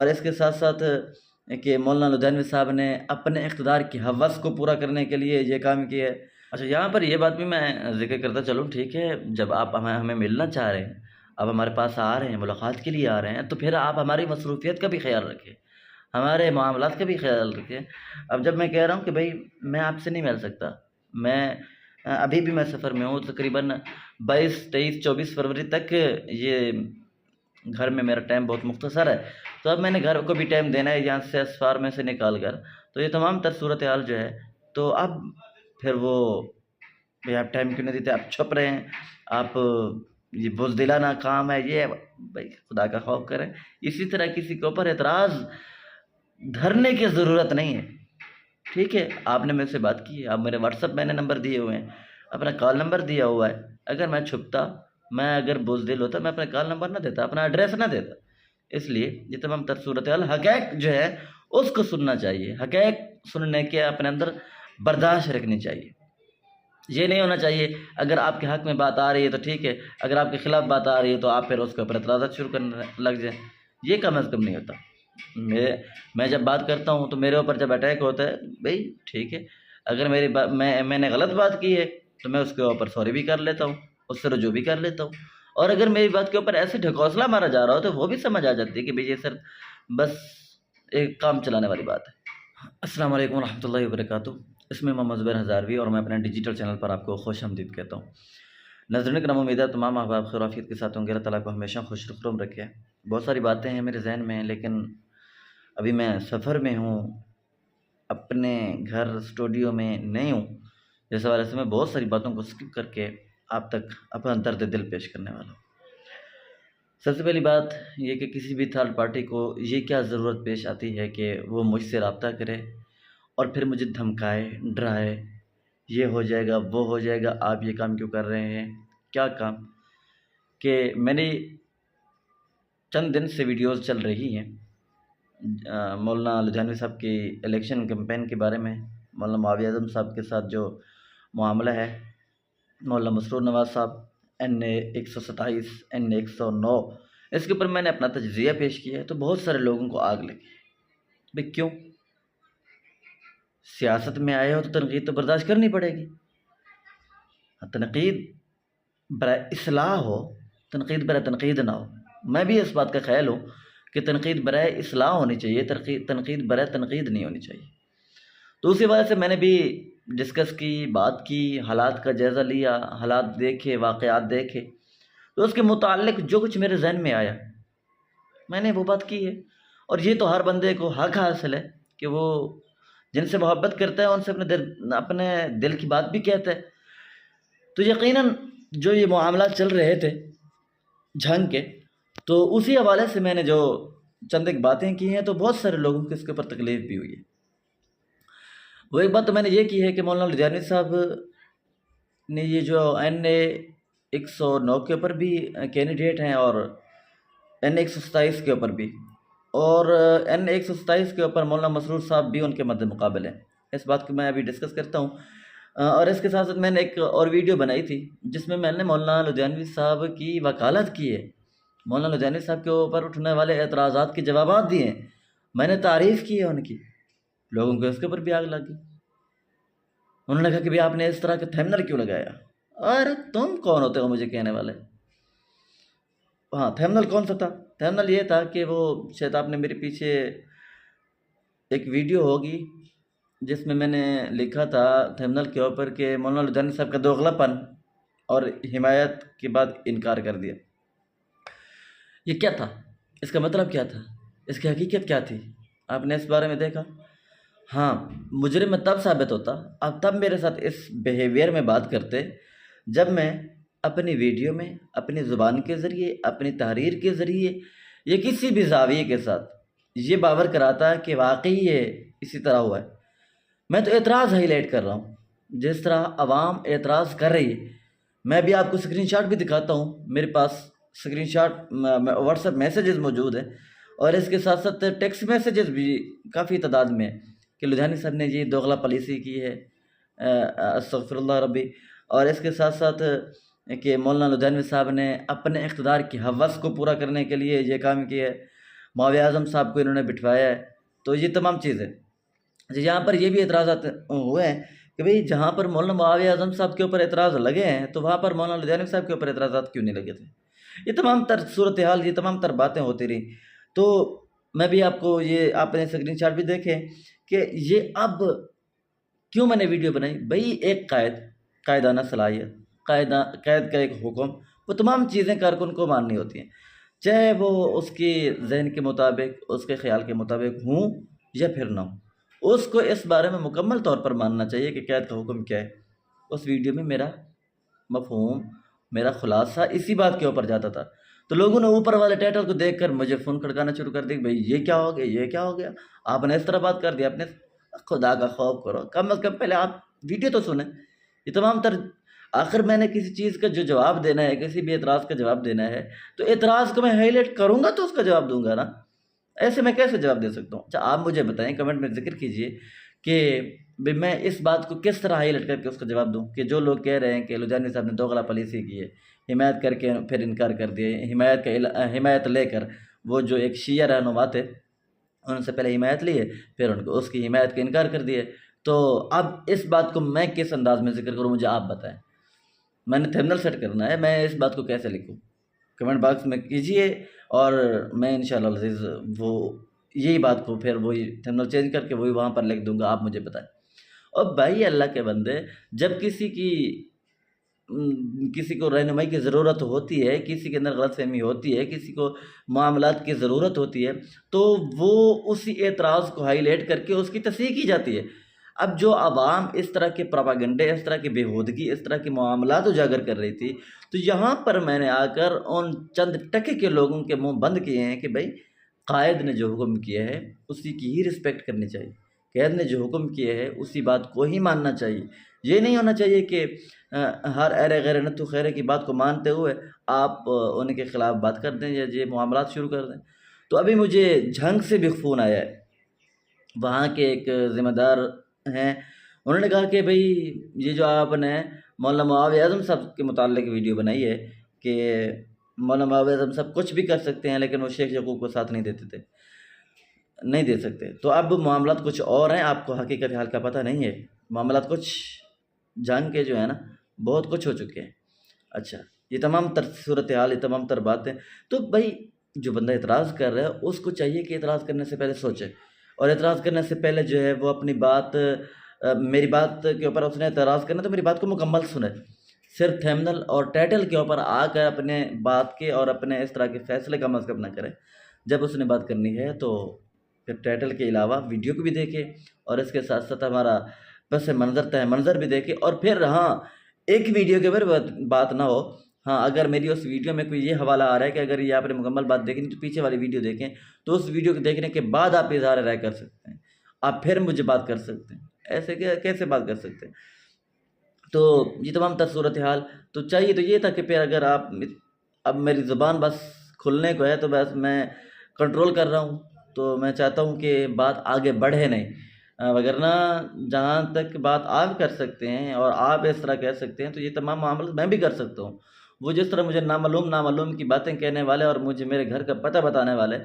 اور اس کے ساتھ ساتھ کہ مولانا لدھیانوی صاحب نے اپنے اقتدار کی ہوس کو پورا کرنے کے لیے یہ کام کیا ہے۔ اچھا، یہاں پر یہ بات بھی میں ذکر کرتا چلوں، ٹھیک ہے، جب آپ ہمیں ملنا چاہ رہے ہیں، آپ ہمارے پاس آ رہے ہیں، ملاقات کے لیے آ رہے ہیں، تو پھر آپ ہماری مصروفیت کا بھی خیال رکھیں، ہمارے معاملات کا بھی خیال رکھیں۔ اب جب میں کہہ رہا ہوں کہ بھائی میں آپ سے نہیں مل سکتا، میں ابھی بھی میں سفر میں ہوں، تقریباً 22، 23، 24 فروری تک یہ گھر میں میرا ٹائم بہت مختصر ہے، تو اب میں نے گھر کو بھی ٹائم دینا ہے یہاں سے اسفار میں سے نکال کر، تو یہ تمام تر صورتحال جو ہے، تو اب پھر وہ بھائی آپ ٹائم کیوں نہیں دیتے، آپ چھپ رہے ہیں، آپ یہ بزدلانہ کام ہے یہ، بھائی خدا کا خوف کریں۔ اسی طرح کسی کے اوپر اعتراض دھرنے کی ضرورت نہیں ہے، ٹھیک ہے، آپ نے میرے سے بات کی ہے، آپ میرے واٹس ایپ میں نے نمبر دیے ہوئے ہیں، اپنا کال نمبر دیا ہوا ہے، اگر میں چھپتا، میں اگر بزدل ہوتا، میں اپنا کال نمبر نہ دیتا، اپنا ایڈریس نہ دیتا۔ اس لیے یہ تمام تر صورتحال حقائق جو ہے اس کو سننا چاہیے، حقائق سننے کے اپنے اندر برداشت رکھنی چاہیے۔ یہ نہیں ہونا چاہیے اگر آپ کے حق میں بات آ رہی ہے تو ٹھیک ہے، اگر آپ کے خلاف بات آ رہی ہے تو آپ پھر اس کے اوپر اعتراضات شروع کرنے لگ جائیں، یہ کم از کم نہیں ہوتا۔ میں جب بات کرتا ہوں تو میرے اوپر جب اٹیک ہوتا ہے، بھائی ٹھیک ہے، اگر میری بات میں نے غلط بات کی ہے تو میں اس کے اوپر سوری بھی کر لیتا ہوں، اس سے رجوع بھی کر لیتا ہوں، اور اگر میری بات کے اوپر ایسے ڈھکوسلا مارا جا رہا ہو تو وہ بھی سمجھ آ جاتی ہے کہ بھائی یہ سر بس ایک کام چلانے والی بات ہے۔ السلام علیکم ورحمۃ اللہ وبرکاتہ، اس میں محمد زبیر ہزاروی، اور میں اپنے ڈیجیٹل چینل پر آپ کو خوش آمدید کہتا ہوں۔ ناظرین کرام، امید ہے تمام احباب خیر و عافیت کے ساتھ ہوں گے، اللہ تعالیٰ کو ہمیشہ خوش رخرم رکھے۔ بہت ساری باتیں ہیں میرے ذہن میں، لیکن ابھی میں سفر میں ہوں، اپنے گھر اسٹوڈیو میں نہیں ہوں، جس حوالے سے میں بہت ساری باتوں کو اسکپ کر کے آپ تک اپنا درد دل پیش کرنے والا ہوں۔ سب سے پہلی بات یہ کہ کسی بھی تھرڈ پارٹی کو یہ کیا ضرورت پیش آتی ہے کہ وہ مجھ سے رابطہ کرے اور پھر مجھے دھمکائے، ڈرائے، یہ ہو جائے گا، وہ ہو جائے گا، آپ یہ کام کیوں کر رہے ہیں، کیا کام؟ کہ میری چند دن سے ویڈیوز چل رہی ہیں مولانا لدھیانوی صاحب کی الیکشن کیمپین کے بارے میں، مولانا معاویہ اعظم صاحب کے ساتھ جو معاملہ ہے، مولانا مسرور نواز صاحب، NA 127، NA 109، اس کے اوپر میں نے اپنا تجزیہ پیش کیا ہے، تو بہت سارے لوگوں کو آگ لگی۔ بھئی کیوں؟ سیاست میں آئے ہو تو تنقید تو برداشت کرنی پڑے گی، تنقید برائے اصلاح ہو، تنقید برائے تنقید نہ ہو۔ میں بھی اس بات کا خیال ہوں کہ تنقید برائے اصلاح ہونی چاہیے، تنقید برائے تنقید نہیں ہونی چاہیے۔ تو اسی وجہ سے میں نے بھی ڈسکس کی، بات کی، حالات کا جائزہ لیا، حالات دیکھے، واقعات دیکھے، تو اس کے متعلق جو کچھ میرے ذہن میں آیا میں نے وہ بات کی ہے۔ اور یہ تو ہر بندے کو حق حاصل ہے کہ وہ جن سے محبت کرتا ہے ان سے اپنے دل کی بات بھی کہتا ہے۔ تو یقیناً جو یہ معاملات چل رہے تھے جھنگ کے، تو اسی حوالے سے میں نے جو چند ایک باتیں کی ہیں، تو بہت سارے لوگوں کو اس کے اوپر تکلیف بھی ہوئی ہے۔ وہ ایک بات تو میں نے یہ کی ہے کہ مولانا لدھیانوی صاحب نے یہ جو NA 109 کے اوپر بھی کینڈیڈیٹ ہیں، اور NA 127 کے اوپر بھی، اور NA 127 کے اوپر مولانا مسرور صاحب بھی ان کے مد مقابل ہیں۔ اس بات کو میں ابھی ڈسکس کرتا ہوں، اور اس کے ساتھ ساتھ میں نے ایک اور ویڈیو بنائی تھی جس میں نے مولانا لدھیانوی صاحب کی وکالت کی ہے، مولانا لدھیانوی صاحب کے اوپر اٹھنے والے اعتراضات کے جوابات دیے ہیں، میں نے تعریف کی ہے ان کی، لوگوں کو اس کے اوپر بھی آگ لگ گئی۔ انہوں نے کہا کہ آپ نے اس طرح کا تھمبنیل کیوں لگایا؟ ارے تم کون ہوتے ہو مجھے کہنے والے؟ ہاں، تھمبنیل کون سا تھا؟ تھمبنیل یہ تھا کہ وہ شاید آپ نے میرے پیچھے ایک ویڈیو ہوگی جس میں نے لکھا تھا تھمبنیل کے اوپر کہ مولانا لدھیانوی صاحب کا دوغلا پن اور حمایت کے بعد انکار کر دیا۔ یہ کیا تھا؟ اس کا مطلب کیا تھا؟ اس کی حقیقت کیا تھی؟ آپ نے اس بارے میں دیکھا؟ ہاں، مجرم میں تب ثابت ہوتا، آپ تب میرے ساتھ اس بیہیویئر میں بات کرتے جب میں اپنی ویڈیو میں، اپنی زبان کے ذریعے، اپنی تحریر کے ذریعے، یا کسی بھی زاویے کے ساتھ یہ باور کراتا کہ واقعی یہ اسی طرح ہوا ہے۔ میں تو اعتراض ہائی لائٹ کر رہا ہوں، جس طرح عوام اعتراض کر رہی ہے۔ میں بھی آپ کو اسکرین شاٹ بھی دکھاتا ہوں، میرے پاس screenshot WhatsApp messages موجود ہیں، اور اس کے ساتھ ساتھ ٹیکسٹ میسیجز بھی کافی تعداد میں ہیں کہ لدھیانوی صاحب نے یہ دوغلا پالیسی کی ہے، استغفر اللہ ربی، اور اس کے ساتھ ساتھ کہ مولانا لدھیانوی صاحب نے اپنے اقتدار کی ہوس کو پورا کرنے کے لیے یہ کام کیا ہے۔ معاویہ اعظم صاحب کو انہوں نے بٹھوایا ہے، تو یہ تمام چیزیں یہاں پر یہ بھی اعتراضات ہوئے ہیں کہ بھئی جہاں پر مولانا معاویہ اعظم صاحب کے اوپر اعتراض لگے ہیں تو وہاں پر مولانا لدھیانوی صاحب کے اوپر اعتراضات کیوں نہیں لگے تھے؟ یہ تمام تر صورتحال، یہ تمام تر باتیں ہوتی رہیں۔ تو میں بھی آپ کو یہ، آپ نے اسکرین شاٹ بھی دیکھیں کہ یہ اب کیوں میں نے ویڈیو بنائی؟ بھئی ایک قائدانہ صلاحیت، قائد کا ایک حکم، وہ تمام چیزیں کارکن کو ماننی ہوتی ہیں، چاہے وہ اس کی ذہن کے مطابق، اس کے خیال کے مطابق ہوں یا پھر نہ ہوں، اس کو اس بارے میں مکمل طور پر ماننا چاہیے کہ قائد کا حکم کیا ہے۔ اس ویڈیو میں میرا مفہوم، میرا خلاصہ اسی بات کے اوپر جاتا تھا، تو لوگوں نے اوپر والے ٹائٹل کو دیکھ کر مجھے فون کھڑکانا شروع کر دیا کہ بھئی یہ کیا ہو گیا، یہ کیا ہو گیا، آپ نے اس طرح بات کر دیا، آپ نے خدا کا خوف کرو، کم از کم پہلے آپ ویڈیو تو سنیں۔ یہ تمام تر، آخر میں نے کسی چیز کا جو جواب دینا ہے، کسی بھی اعتراض کا جواب دینا ہے، تو اعتراض کو میں ہائی لائٹ کروں گا تو اس کا جواب دوں گا نا، ایسے میں کیسے جواب دے سکتا ہوں؟ اچھا آپ مجھے بتائیں، کمنٹ میں ذکر کیجئے کہ بھئی میں اس بات کو کس طرح ہائی لائٹ کر کے اس کا جواب دوں کہ جو لوگ کہہ رہے ہیں کہ لدھیانوی صاحب نے دوغلا پالیسی کی ہے، حمایت کر کے پھر انکار کر دیے، حمایت لے کر وہ جو ایک شیعہ رہنما تھے ان سے پہلے حمایت لی ہے، پھر ان کو اس کی حمایت کا انکار کر دیے، تو اب اس بات کو میں کس انداز میں ذکر کروں؟ مجھے آپ بتائیں۔ میں نے تھمبنیل سیٹ کرنا ہے، میں اس بات کو کیسے لکھوں؟ کمنٹ باکس میں کیجئے، اور میں انشاءاللہ العزیز وہ یہی بات کو پھر وہی تھمبنیل چینج کر کے وہی وہاں پر لکھ دوں گا، آپ مجھے بتائیں۔ اور بھائی اللہ کے بندے، جب کسی کو رہنمائی کی ضرورت ہوتی ہے، کسی کے اندر غلط فہمی ہوتی ہے، کسی کو معاملات کی ضرورت ہوتی ہے، تو وہ اسی اعتراض کو ہائی لائٹ کر کے اس کی تصحیح کی جاتی ہے۔ اب جو عوام اس طرح کے پراپاگنڈے، اس طرح کی بےہودگی، اس طرح کے معاملات اجاگر کر رہی تھی، تو یہاں پر میں نے آ کر ان چند ٹکے کے لوگوں کے منہ بند کیے ہیں کہ بھائی قائد نے جو حکم کیا ہے اسی کی ہی رسپیکٹ کرنی چاہیے، قائد نے جو حکم کیا ہے اسی بات کو ہی ماننا چاہیے۔ یہ نہیں ہونا چاہیے کہ ہر ایرے غیر نتو خیرے کی بات کو مانتے ہوئے آپ ان کے خلاف بات کر دیں یا یہ معاملات شروع کر دیں۔ تو ابھی مجھے جھنگ سے بھی فون آیا ہے، وہاں کے ایک ذمہ دار ہیں، انہوں نے کہا کہ بھئی یہ جو آپ نے مولانا معاویہ اعظم صاحب کے متعلق ویڈیو بنائی ہے کہ مولانا معاویہ اعظم صاحب کچھ بھی کر سکتے ہیں لیکن وہ شیخ یعقوب کو ساتھ نہیں دے سکتے، تو اب معاملات کچھ اور ہیں، آپ کو حقیقت حال کا پتہ نہیں ہے، معاملات کچھ جنگ کے جو ہے نا بہت کچھ ہو چکے ہیں۔ اچھا یہ تمام تر صورتحال، یہ تمام تر باتیں، تو بھائی جو بندہ اعتراض کر رہا ہے اس کو چاہیے کہ اعتراض کرنے سے پہلے سوچے، اور اعتراض کرنے سے پہلے جو ہے وہ اپنی بات، میری بات کے اوپر اس نے اعتراض کرنا تو میری بات کو مکمل سنے، صرف تھمبنیل اور ٹائٹل کے اوپر آ کر اپنے بات کے اور اپنے اس طرح کے فیصلے کم از کم نہ کرے۔ جب اس نے بات کرنی ہے تو پھر ٹائٹل کے علاوہ ویڈیو کو بھی دیکھے، اور اس کے ساتھ ساتھ ہمارا پس منظر تہ منظر بھی دیکھے، اور پھر ہاں ایک ویڈیو کے اوپر بات نہ ہو، ہاں اگر میری اس ویڈیو میں کوئی یہ حوالہ آ رہا ہے کہ اگر یہ آپ نے مکمل بات دیکھنی تو پیچھے والی ویڈیو دیکھیں، تو اس ویڈیو کو دیکھنے کے بعد آپ اظہار رائے کر سکتے ہیں، آپ پھر مجھے بات کر سکتے ہیں، ایسے کیسے بات کر سکتے ہیں؟ تو یہ تمام تر صورتحال، تو چاہیے تو یہ تھا کہ پھر اگر آپ، اب میری زبان بس کھلنے کو ہے تو بس میں کنٹرول کر رہا ہوں، تو میں چاہتا ہوں کہ بات آگے بڑھے نہیں، وگرنہ جہاں تک بات آپ کر سکتے ہیں اور آپ اس طرح کہہ سکتے ہیں تو یہ تمام معاملات میں بھی کر سکتا ہوں۔ وہ جس طرح مجھے نامعلوم کی باتیں کہنے والے اور مجھے میرے گھر کا پتہ بتانے والے،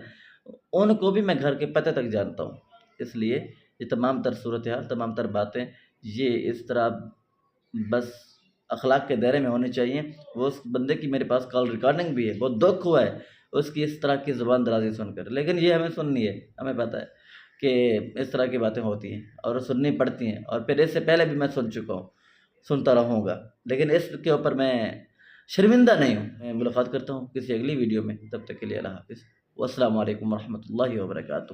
ان کو بھی میں گھر کے پتہ تک جانتا ہوں۔ اس لیے یہ تمام تر صورتحال، تمام تر باتیں یہ اس طرح بس اخلاق کے دائرے میں ہونی چاہیے۔ وہ اس بندے کی میرے پاس کال ریکارڈنگ بھی ہے، بہت دکھ ہوا ہے اس کی اس طرح کی زبان درازی سن کر، لیکن یہ ہمیں سننی ہے، ہمیں پتہ ہے کہ اس طرح کی باتیں ہوتی ہیں اور سننی پڑتی ہیں، اور پھر اس سے پہلے بھی میں سن چکا ہوں، سنتا رہوں گا، لیکن اس کے اوپر میں شرمندہ نہیں ہوں۔ میں ملاقات کرتا ہوں کسی اگلی ویڈیو میں، تب تک کے لیے اللہ حافظ، والسلام علیکم ورحمۃ اللہ وبرکاتہ۔